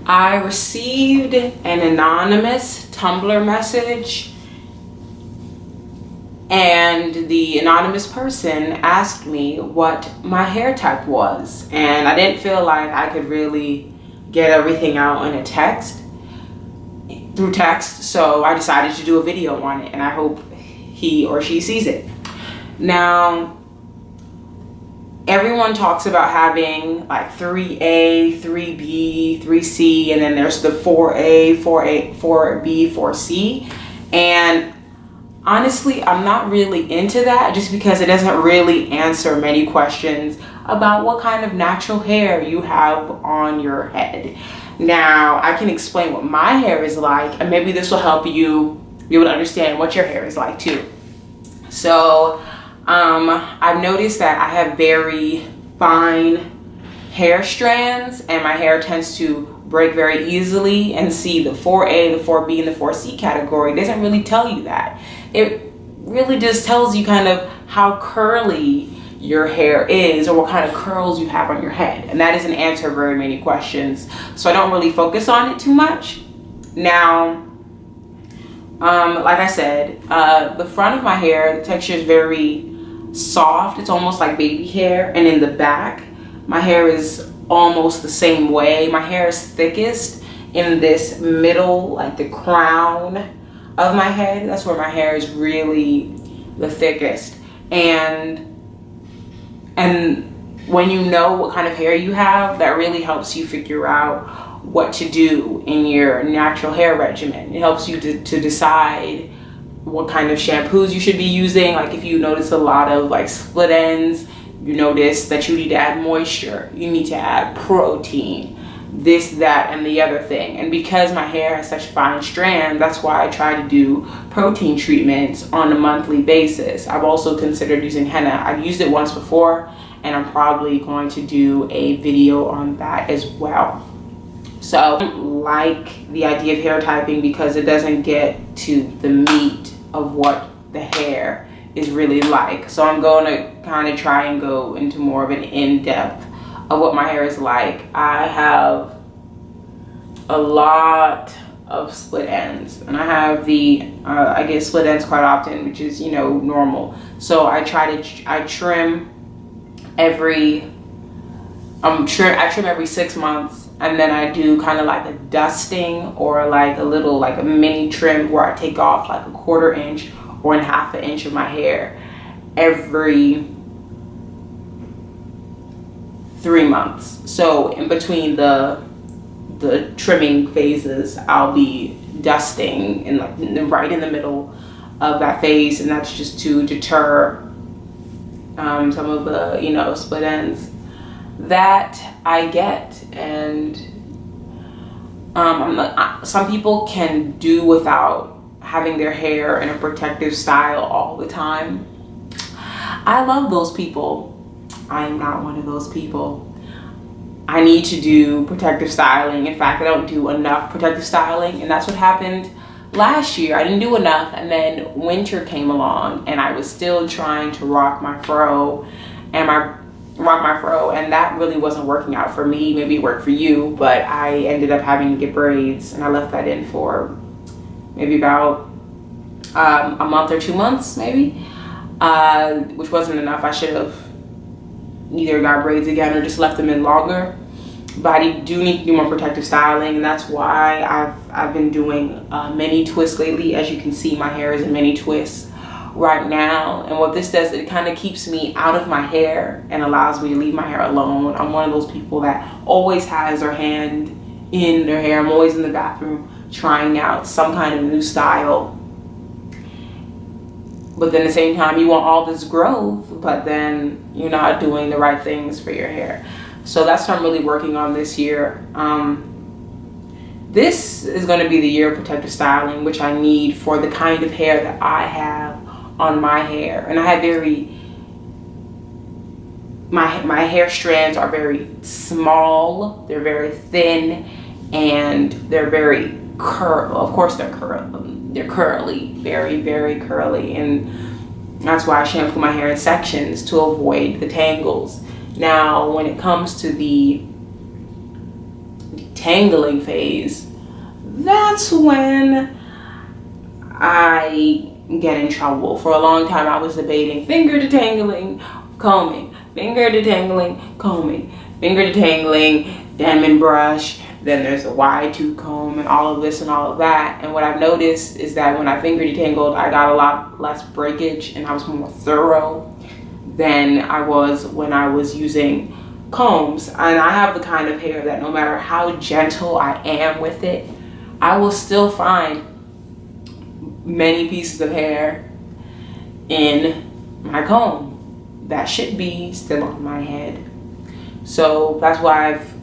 I received an anonymous Tumblr message, and the anonymous person asked me what my hair type was, and I didn't feel like I could really get everything out in a through text, so I decided to do a video on it, and I hope he or she sees it. Now, everyone talks about having like 3A, 3B, 3C, and then there's the 4A, 4B, 4C. And honestly, I'm not really into that just because it doesn't really answer many questions about what kind of natural hair you have on your head. Now, I can explain what my hair is like, and maybe this will help you be able to understand what your hair is like too. So, I've noticed that I have very fine hair strands, and my hair tends to break very easily. And see, the 4A, the 4B, and the 4C category doesn't really tell you that. It really just tells you kind of how curly your hair is, or what kind of curls you have on your head. And that doesn't answer very many questions, so I don't really focus on it too much. Now, like I said, the front of my hair, the texture is very soft. It's almost like baby hair. And in the back, my hair is almost the same way. My hair is thickest in this middle, like the crown of my head. That's where my hair is really the thickest. And when you know what kind of hair you have, that really helps you figure out what to do in your natural hair regimen. It helps you to decide what kind of shampoos you should be using. Like if you notice a lot of like split ends, you notice that you need to add moisture, you need to add protein, this, that, and the other thing. And because my hair has such fine strands, that's why I try to do protein treatments on a monthly basis. I've also considered using henna. I've used it once before, and I'm probably going to do a video on that as well. So I don't like the idea of hair typing because it doesn't get to the meat of what the hair is really like. So I'm going to kind of try and go into more of an in-depth of what my hair is like. I have a lot of split ends, and I have I get split ends quite often, which is, you know, normal. So I trim every I trim every 6 months, and then I do kind of like a dusting, or like a mini trim where I take off like a 1/4 inch or a 1/2 inch of my hair every 3 months. So in between the trimming phases, I'll be dusting right in the middle of that phase, and that's just to deter some of the, you know, split ends that I get. And some people can do without having their hair in a protective style all the time. I love those people. I am not one of those people. I need to do protective styling. In fact, I don't do enough protective styling, and that's what happened last year. I didn't do enough, and then winter came along, and I was still trying to rock my fro, and that really wasn't working out for me. Maybe it worked for you, but I ended up having to get braids, and I left that in for maybe about a month or 2 months, maybe, which wasn't enough. I should have either got braids again or just left them in longer. But I do need to do more protective styling, and that's why I've been doing mini twists lately. As you can see, my hair is a mini twist right now, and what this does, it kind of keeps me out of my hair and allows me to leave my hair alone. I'm one of those people that always has their hand in their hair. I'm always in the bathroom trying out some kind of new style, but then at the same time you want all this growth, but then you're not doing the right things for your hair. So that's what I'm really working on this year. This is going to be the year of protective styling, which I need for the kind of hair that I have on my hair. And I have my hair strands are very small, they're very thin, and they're very of course they're curly, very, very curly, and that's why I shampoo my hair in sections to avoid the tangles. Now, when it comes to the detangling phase, that's when I get in trouble. For a long time, I was debating finger detangling, combing, finger detangling, combing, finger detangling, Denman brush. Then there's a wide tooth comb and all of this and all of that. And what I've noticed is that when I finger detangled, I got a lot less breakage and I was more thorough than I was when I was using combs. And I have the kind of hair that no matter how gentle I am with it, I will still find many pieces of hair in my comb that should be still on my head. So that's why I've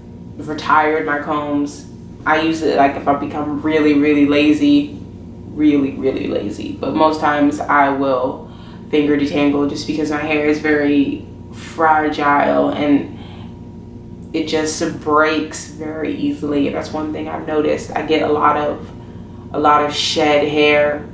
retired my combs. I use it like if I become really lazy, really lazy, but most times I will finger detangle just because my hair is very fragile and it just breaks very easily. That's one thing I've noticed. I get a lot of shed hair.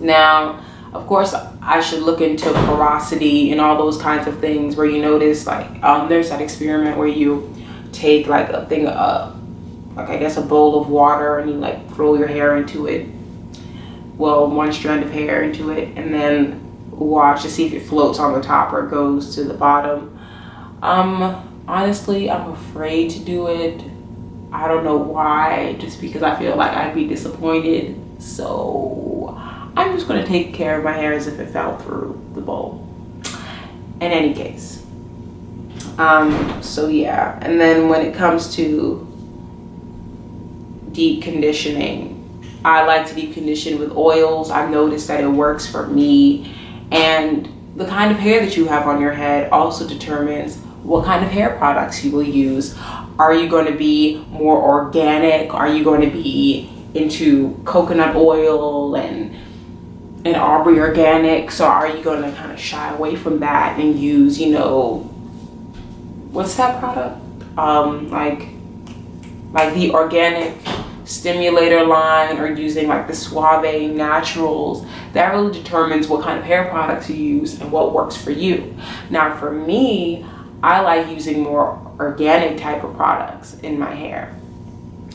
Now, of course, I should look into porosity and all those kinds of things where you notice, like, there's that experiment where you take like a thing, like I guess a bowl of water, and you like throw your hair into it, well, one strand of hair into it, and then watch to see if it floats on the top or goes to the bottom. Honestly, I'm afraid to do it. I don't know why, just because I feel like I'd be disappointed. So I'm just going to take care of my hair as if it fell through the bowl. In any case. So yeah. And then when it comes to deep conditioning, I like to deep condition with oils. I've noticed that it works for me. And the kind of hair that you have on your head also determines what kind of hair products you will use. Are you going to be more organic? Are you going to be into coconut oil and Aubrey Organics? Or are you going to kind of shy away from that and use, you know, what's that product? Like the organic stimulator line, or using like the Suave Naturals. That really determines what kind of hair products you use and what works for you. Now for me, I like using more organic type of products in my hair.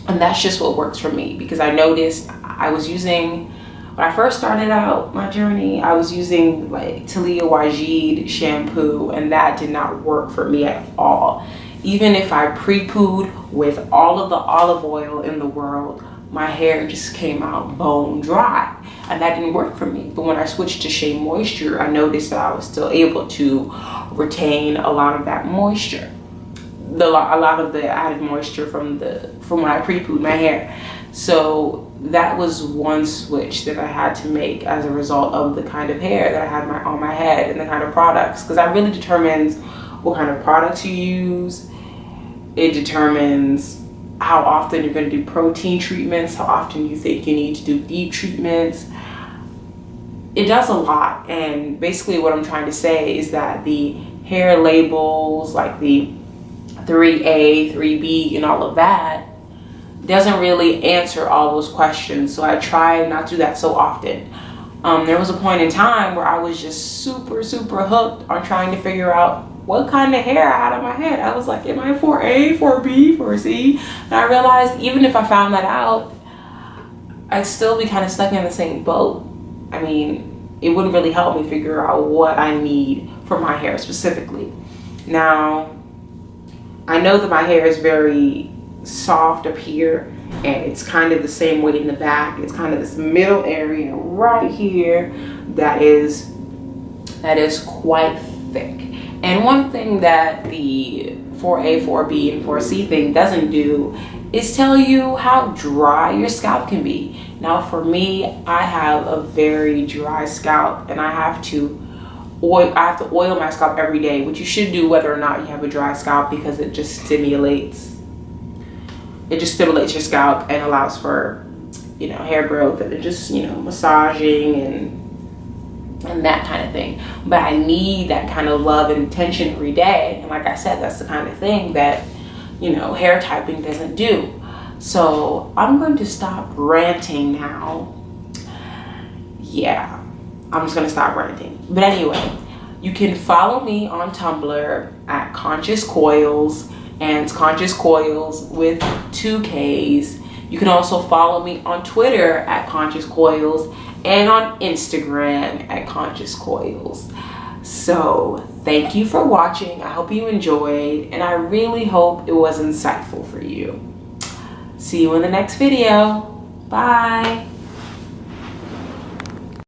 And that's just what works for me, because I noticed I was using, when I first started out my journey, I was using like Talia Waajid shampoo, and that did not work for me at all. Even if I pre-pooed with all of the olive oil in the world, my hair just came out bone dry, and that didn't work for me. But when I switched to Shea Moisture, I noticed that I was still able to retain a lot of that moisture, a lot of the added moisture from when I pre-pooed my hair. So that was one switch that I had to make as a result of the kind of hair that I had on my head and the kind of products, because that really determines what kind of products you use. It determines how often you're going to do protein treatments, how often you think you need to do deep treatments. It does a lot. And basically what I'm trying to say is that the hair labels, like the 3A, 3B, and all of that, doesn't really answer all those questions. So I try not to do that so often. There was a point in time where I was just super hooked on trying to figure out what kind of hair I had on my head. I was like, am I 4A, 4B, 4C? And I realized even if I found that out, I'd still be kind of stuck in the same boat. I mean, it wouldn't really help me figure out what I need for my hair specifically. Now, I know that my hair is very soft up here, and it's kind of the same way in the back. It's kind of this middle area right here that is quite thick. And one thing that the 4A, 4B, and 4C thing doesn't do is tell you how dry your scalp can be. Now for me, I have a very dry scalp, and I have to oil my scalp every day, which you should do whether or not you have a dry scalp, because it just stimulates your scalp and allows for, you know, hair growth, and it just, you know, massaging and that kind of thing. But I need that kind of love and attention every day. And like I said, that's the kind of thing that, you know, hair typing doesn't do. So I'm going to stop ranting now. Yeah, I'm just going to stop ranting. But anyway, you can follow me on Tumblr at Conscious Coils, and it's Conscious Coils with 2 Ks. You can also follow me on Twitter at Conscious Coils and on Instagram at Conscious Coils. So thank you for watching. I hope you enjoyed, and I really hope it was insightful for you. See you in the next video. Bye.